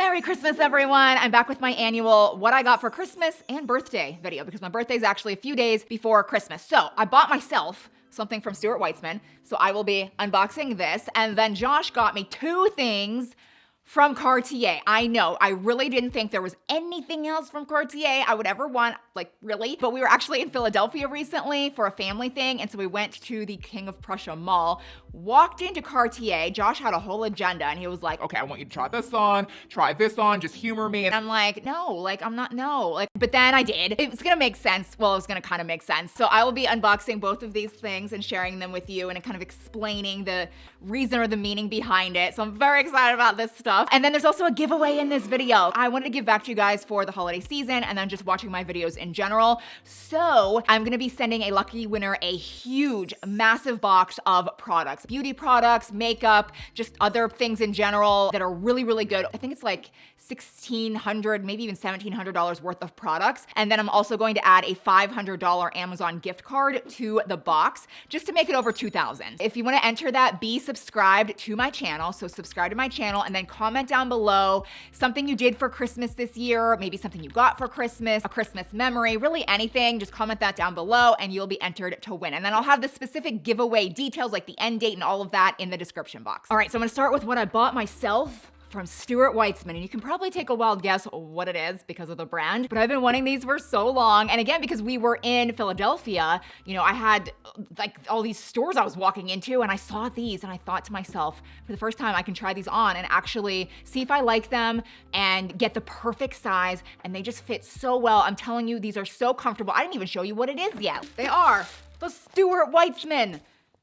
Merry Christmas, everyone. I'm back with my annual what I got for Christmas and birthday video because my birthday is actually a few days before Christmas. So I bought myself something from Stuart White's, so I will be unboxing this. And then Josh got me two things from Cartier. I know, I really didn't think there was anything else from Cartier I would ever want, like really. But we were actually in Philadelphia recently for a family thing, and so we went to the King of Prussia Mall, walked into Cartier. Josh had a whole agenda, and he was like, okay, I want you to try this on, just humor me. And I'm like, no, like I'm not, no. Like, but then I did. It's gonna make sense. Well, it's gonna kind of make sense. So I will be unboxing both of these things and sharing them with you and kind of explaining the reason or the meaning behind it. So I'm very excited about this stuff. And then there's also a giveaway in this video. I wanted to give back to you guys for the holiday season and then just watching my videos in general. So I'm gonna be sending a lucky winner a huge, massive box of products, beauty products, makeup, just other things in general that are really, really good. I think it's like $1,600, maybe even $1,700 worth of products. And then I'm also going to add a $500 Amazon gift card to the box just to make it over $2,000. If you wanna enter that, be subscribed to my channel. So subscribe to my channel and then comment down below something you did for Christmas this year, maybe something you got for Christmas, a Christmas memory, really anything. Just comment that down below and you'll be entered to win. And then I'll have the specific giveaway details like the end date and all of that in the description box. All right, so I'm gonna start with what I bought myself from Stuart White's, and you can probably take a wild guess what it is because of the brand, but I've been wanting these for so long. And again, because we were in Philadelphia, you know, I had like all these stores I was walking into and I saw these and I thought to myself, for the first time, I can try these on and actually see if I like them and get the perfect size, and they just fit so well. I'm telling you, these are so comfortable. I didn't even show you what it is yet. They are the Stuart White's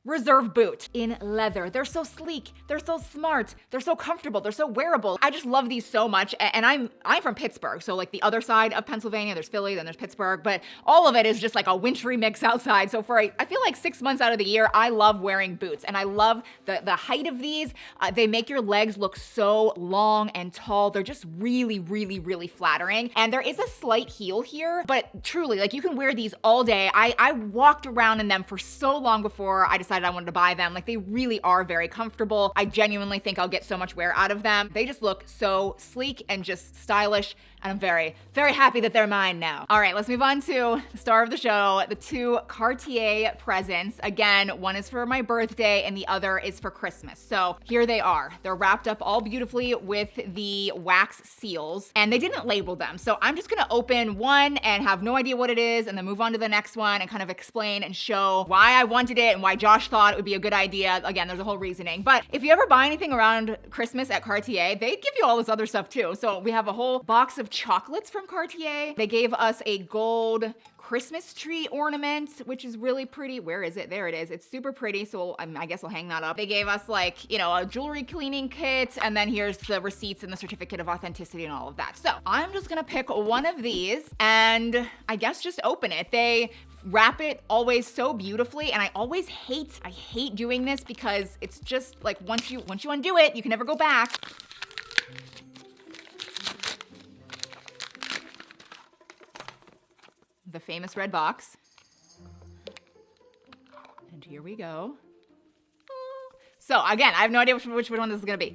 Reserve boot in leather. They're so sleek, they're so smart, they're so comfortable, they're so wearable. I just love these so much. And I'm from Pittsburgh, so like the other side of Pennsylvania, there's Philly, then there's Pittsburgh, but all of it is just like a wintry mix outside. So for I feel like 6 months out of the year, I love wearing boots, and I love the height of these. They make your legs look so long and tall. They're just really, really, really flattering. And there is a slight heel here, but truly, like you can wear these all day. I walked around in them for so long before I decided I wanted to buy them. Like they really are very comfortable. I genuinely think I'll get so much wear out of them. They just look so sleek and just stylish, and I'm very, very happy that they're mine now. All right, let's move on to the star of the show, the two Cartier presents. Again, one is for my birthday and the other is for Christmas. So here they are. They're wrapped up all beautifully with the wax seals, and they didn't label them. So I'm just gonna open one and have no idea what it is and then move on to the next one and kind of explain and show why I wanted it and why Josh thought it would be a good idea. Again, there's a whole reasoning. But if you ever buy anything around Christmas at Cartier, they give you all this other stuff too. So we have a whole box of chocolates from Cartier. They gave us a gold Christmas tree ornament, which is really pretty. Where is it? There it is. It's super pretty. So I guess I'll hang that up. They gave us like, you know, a jewelry cleaning kit, and then here's the receipts and the certificate of authenticity and all of that. So I'm just gonna pick one of these and I guess just open it. They wrap it always so beautifully, and I hate doing this because it's just like once you undo it, you can never go back. The famous red box. And here we go. So again, I have no idea which one this is gonna be.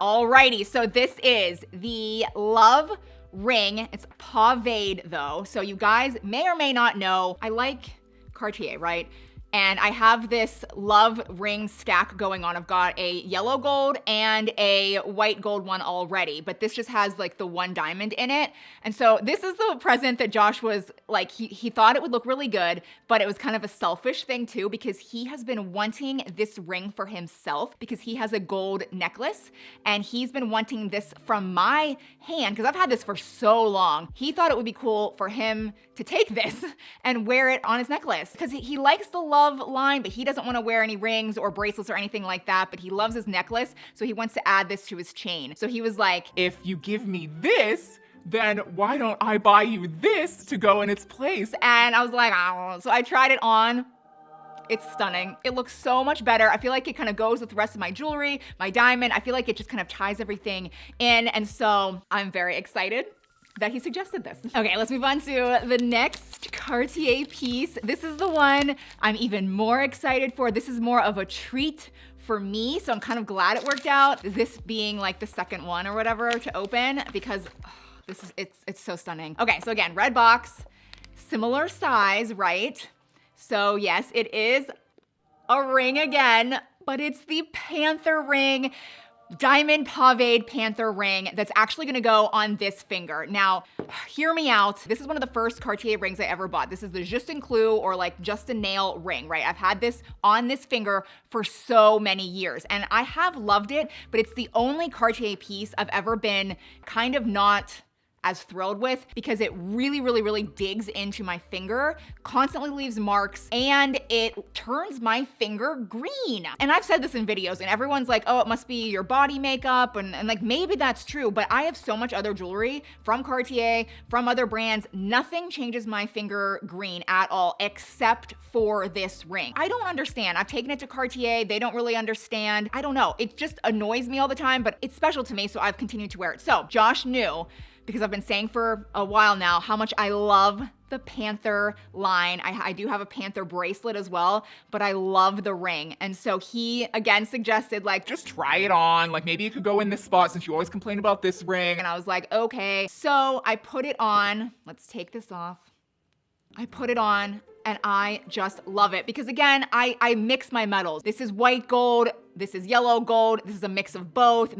Alrighty, so this is the Love ring. It's paved though, so you guys may or may not know, I like Cartier, right? And I have this love ring stack going on. I've got a yellow gold and a white gold one already, but this just has like the one diamond in it. And so this is the present that Josh was like, he thought it would look really good, but it was kind of a selfish thing too, because he has been wanting this ring for himself because he has a gold necklace and he's been wanting this from my hand because I've had this for so long. He thought it would be cool for him to take this and wear it on his necklace because he likes the love line, but he doesn't want to wear any rings or bracelets or anything like that, but he loves his necklace, so he wants to add this to his chain. So he was like, if you give me this, then why don't I buy you this to go in its place? And I was like, oh. So I tried it on. It's stunning. It looks so much better. I feel like it kind of goes with the rest of my jewelry, my diamond. I feel like it just kind of ties everything in, and so I'm very excited that he suggested this. Okay, let's move on to the next Cartier piece. This is the one I'm even more excited for. This is more of a treat for me, so I'm kind of glad it worked out. This being like the second one or whatever to open, because it's so stunning. Okay, so again, red box, similar size, right? So yes, it is a ring again, but it's the Panther ring, diamond paved Panther ring that's actually gonna go on this finger. Now, hear me out. This is one of the first Cartier rings I ever bought. This is the Just un Clou, or like just a nail ring, right? I've had this on this finger for so many years and I have loved it, but it's the only Cartier piece I've ever been kind of not as thrilled with, because it really digs into my finger, constantly leaves marks, and it turns my finger green. And I've said this in videos and everyone's like, oh, it must be your body makeup, and like maybe that's true, but I have so much other jewelry from Cartier, from other brands, nothing changes my finger green at all except for this ring. I don't understand. I've taken it to Cartier, they don't really understand. I don't know, it just annoys me all the time, but it's special to me, so I've continued to wear it. So Josh knew, because I've been saying for a while now how much I love the Panther line. I do have a Panther bracelet as well, but I love the ring. And so he again suggested, like, just try it on. Like, maybe it could go in this spot since you always complain about this ring. And I was like, okay. So I put it on. Let's take this off. I put it on and I just love it, because again, I mix my metals. This is white gold, this is yellow gold, this is a mix of both.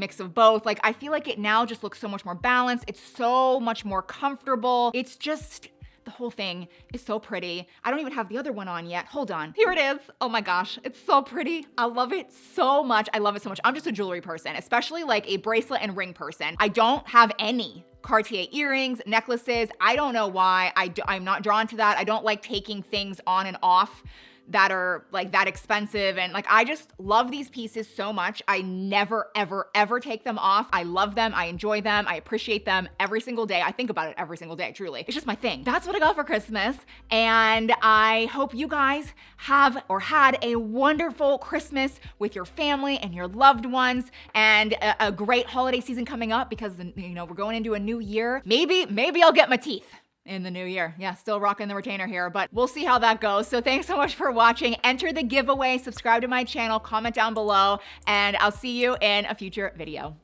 Like, I feel like it now just looks so much more balanced. It's so much more comfortable. It's just, the whole thing is so pretty. I don't even have the other one on yet. Hold on. Here it is. Oh my gosh, it's so pretty. I love it so much. I'm just a jewelry person, especially like a bracelet and ring person. I don't have any Cartier earrings, necklaces. I don't know why. I'm not drawn to that. I don't like taking things on and off that are like that expensive, and like I just love these pieces so much. I never ever take them off. I love them, I enjoy them, I appreciate them every single day. I think about it every single day, truly. It's just my thing. That's what I got for Christmas, and I hope you guys have or had a wonderful Christmas with your family and your loved ones, and a great holiday season coming up, because you know we're going into a new year. Maybe I'll get my teeth in the new year. Yeah, still rocking the retainer here, but we'll see how that goes. So thanks so much for watching. Enter the giveaway, subscribe to my channel, comment down below, and I'll see you in a future video.